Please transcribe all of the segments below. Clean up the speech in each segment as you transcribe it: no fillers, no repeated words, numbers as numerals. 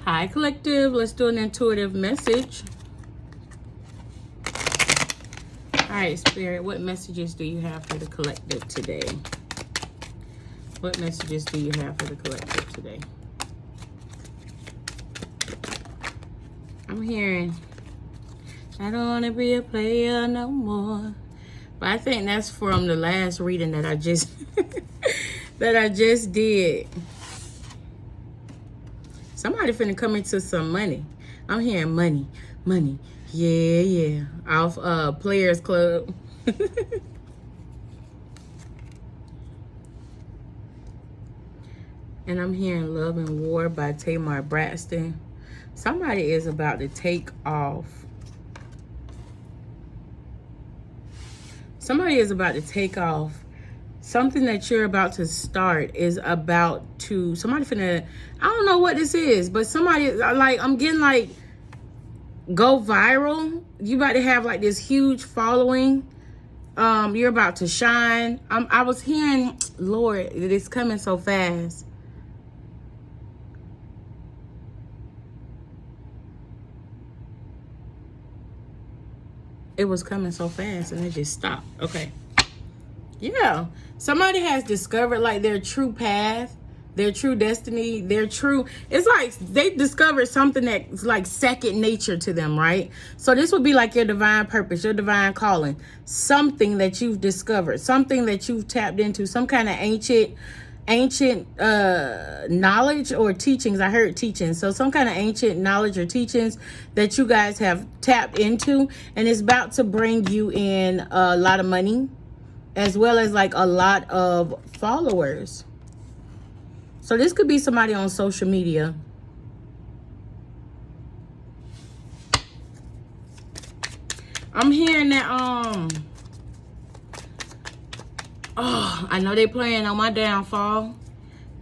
Hi, collective. Let's do an intuitive message. All right, Spirit, what messages do you have for the collective today? What messages do you have for the collective today? I'm hearing, I don't want to be a player no more. But I think that's from the last reading that I just that I just did. Somebody finna come into some money. I'm hearing money, money. Yeah. Off Players Club. And I'm hearing Love and War by Tamar Braxton. Somebody is about to take off. Somebody is about to take off. Something that you're about to start is about to, somebody finna, I don't know what this is, but somebody, like, I'm getting like, go viral. You about to have like this huge following. You're about to shine. I was hearing, Lord, it's coming so fast. It was coming so fast and it just stopped. Okay. Yeah. Somebody has discovered like their true path, their true destiny, their true, it's like they discovered something that's like second nature to them, right? So this would be like your divine purpose, your divine calling, something that you've discovered, something that you've tapped into, some kind of ancient knowledge or teachings. I heard teachings. So some kind of ancient knowledge or teachings that you guys have tapped into, and it's about to bring you in a lot of money, as well as like a lot of followers. So this could be somebody on social media. I'm hearing that, oh, I know they praying on my downfall.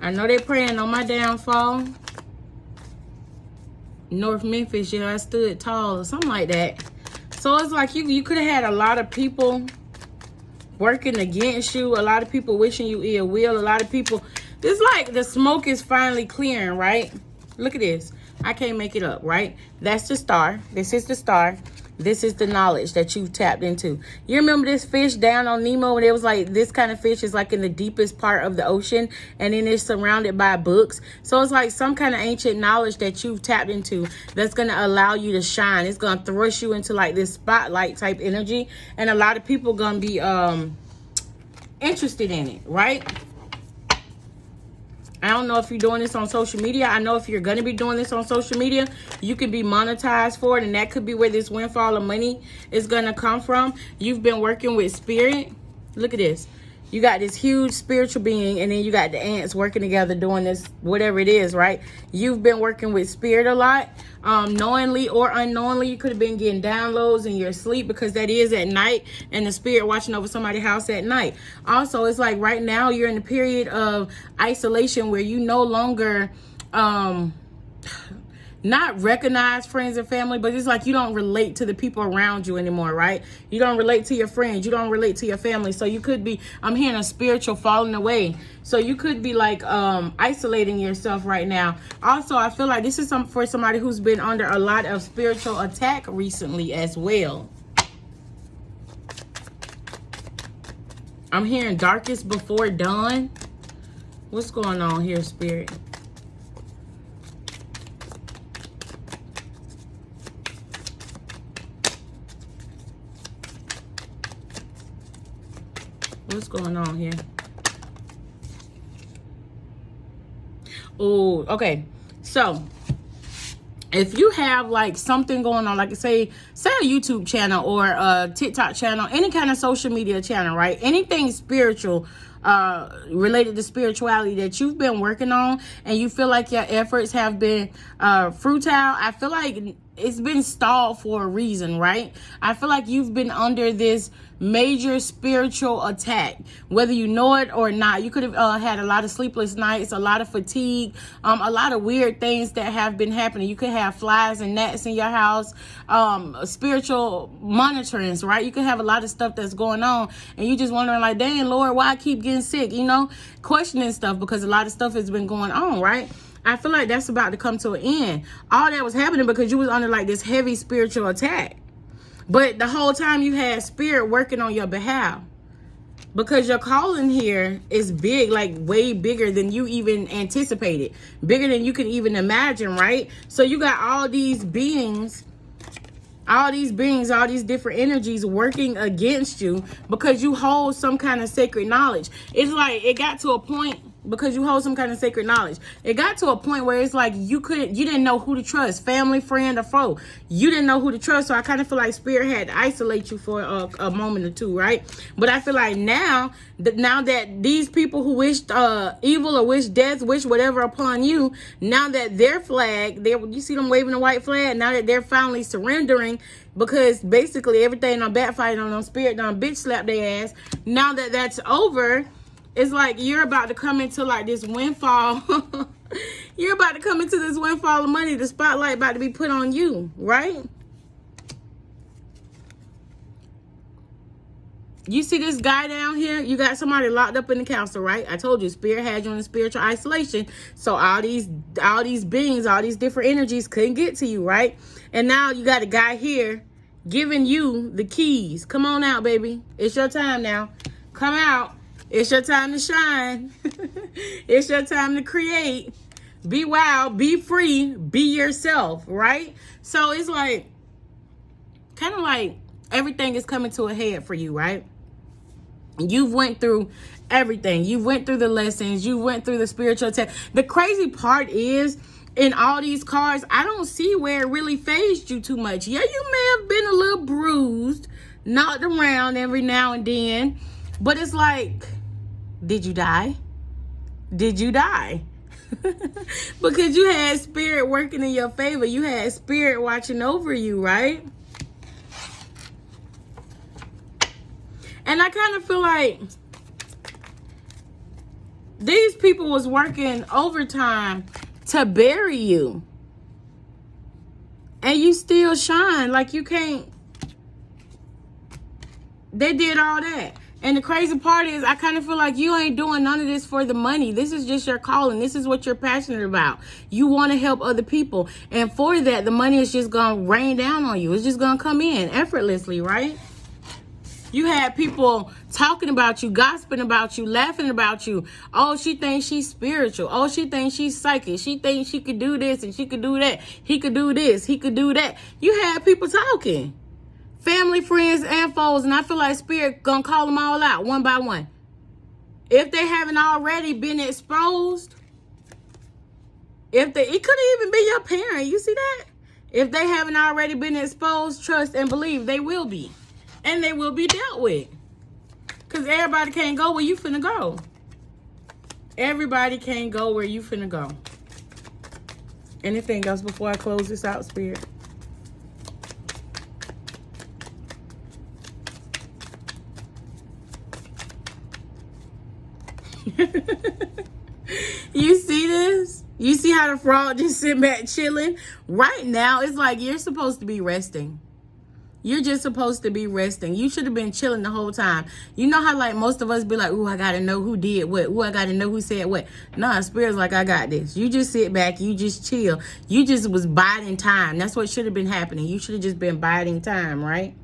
I know they praying on my downfall. North Memphis, yeah, I stood tall or something like that. So it's like you could have had a lot of people working against you, a lot of people wishing you ill will, a lot of people. It's like the smoke is finally clearing, right? Look at this. I can't make it up, right? That's the star. This is the star. This is the knowledge that you've tapped into. You remember this fish down on Nemo, and it was like this kind of fish is like in the deepest part of the ocean, and then it's surrounded by books. So it's like some kind of ancient knowledge that you've tapped into that's going to allow you to shine. It's going to thrust you into like this spotlight type energy, and a lot of people going to be interested in it, right? I don't know if you're doing this on social media. I know if you're going to be doing this on social media, you can be monetized for it. And that could be where this windfall of money is going to come from. You've been working with spirit. Look at this. You got this huge spiritual being, and then you got the ants working together doing this, whatever it is, right? You've been working with spirit a lot. Knowingly or unknowingly, you could have been getting downloads in your sleep, because that is at night, and the spirit watching over somebody's house at night. Also, it's like right now you're in a period of isolation where you no longer not recognize friends and family, but it's like you don't relate to the people around you anymore, right? You don't relate to your friends. You don't relate to your family. So you could be, I'm hearing a spiritual falling away. So you could be like isolating yourself right now. Also, I feel like this is for somebody who's been under a lot of spiritual attack recently as well. I'm hearing darkest before dawn. What's going on here, Spirit? What's going on here? Oh, okay. So if you have like something going on, like say a YouTube channel or a TikTok channel, any kind of social media channel, right? Anything spiritual, related to spirituality that you've been working on, and you feel like your efforts have been futile, I feel like it's been stalled for a reason, right? I feel like you've been under this major spiritual attack, whether you know it or not. You could have had a lot of sleepless nights, a lot of fatigue, a lot of weird things that have been happening. You could have flies and gnats in your house, spiritual monitorings, right? You could have a lot of stuff that's going on, and you just wondering like, dang, Lord, why I keep getting sick, you know, questioning stuff, because a lot of stuff has been going on, right? I feel like that's about to come to an end. All that was happening because you was under like this heavy spiritual attack. But the whole time you had spirit working on your behalf. Because your calling here is big, like way bigger than you even anticipated. Bigger than you can even imagine, right? So you got all these beings, all these different energies working against you because you hold some kind of sacred knowledge. It's like it got to a point because you hold some kind of sacred knowledge. It got to a point where it's like you didn't know who to trust, family, friend, or foe. You didn't know who to trust. So I kind of feel like spirit had to isolate you for a moment or two, right? But I feel like now that these people who wished evil or wish death, wish whatever upon you, now that their flag, you see them waving the white flag, now that they're finally surrendering, because basically everything on backfighting on them, spirit done bitch slap their ass. Now that that's over, it's like you're about to come into like this windfall. You're about to come into this windfall of money. The spotlight about to be put on you, right? You see this guy down here? You got somebody locked up in the castle, right? I told you, spirit had you in spiritual isolation. So all these beings, all these different energies couldn't get to you, right? And now you got a guy here giving you the keys. Come on out, baby. It's your time now. Come out. It's your time to shine. It's your time to create. Be wild, be free, be yourself, right? So it's like, kind of like everything is coming to a head for you, right? You've went through everything. You went through the lessons. You went through the spiritual test. The crazy part is, in all these cards, I don't see where it really phased you too much. Yeah, you may have been a little bruised, knocked around every now and then, but it's like, did you die? Did you die? Because you had spirit working in your favor. You had spirit watching over you, right? And I kind of feel like these people was working overtime to bury you. And you still shine. Like you can't. They did all that. And the crazy part is, I kind of feel like you ain't doing none of this for the money. This is just your calling. This is what you're passionate about. You want to help other people. And for that, the money is just going to rain down on you. It's just going to come in effortlessly, right? You had people talking about you, gossiping about you, laughing about you. Oh, she thinks she's spiritual. Oh, she thinks she's psychic. She thinks she could do this and she could do that. He could do this. He could do that. You had people talking. Family, friends, and foes. And I feel like spirit gonna call them all out one by one. If they haven't already been exposed. It could even be your parent. You see that? If they haven't already been exposed, trust and believe they will be. And they will be dealt with. Because everybody can't go where you finna go. Everybody can't go where you finna go. Anything else before I close this out, spirit? You see this? You see how the frog just sitting back chilling? Right now, it's like you're supposed to be resting. You're just supposed to be resting. You should have been chilling the whole time. You know how like most of us be like, ooh, I got to know who did what. Ooh, I got to know who said what. Nah, spirit's like, I got this. You just sit back. You just chill. You just was biding time. That's what should have been happening. You should have just been biding time, right?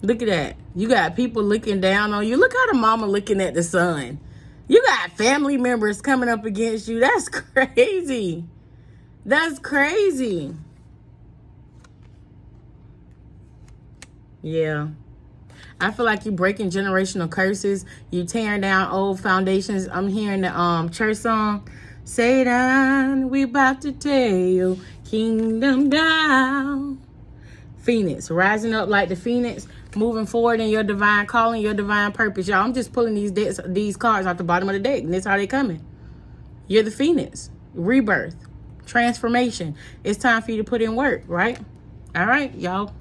Look at that. You got people looking down on you. Look how the mama looking at the son. You got family members coming up against you. That's crazy. That's crazy. Yeah. I feel like you breaking generational curses. You tearing down old foundations. I'm hearing the church song. Satan, we about to tear your kingdom down. Phoenix, rising up like the phoenix, moving forward in your divine calling, your divine purpose. Y'all, I'm just pulling these cards off the bottom of the deck, and this how they coming. You're the phoenix. Rebirth. Transformation. It's time for you to put in work, right? All right, y'all.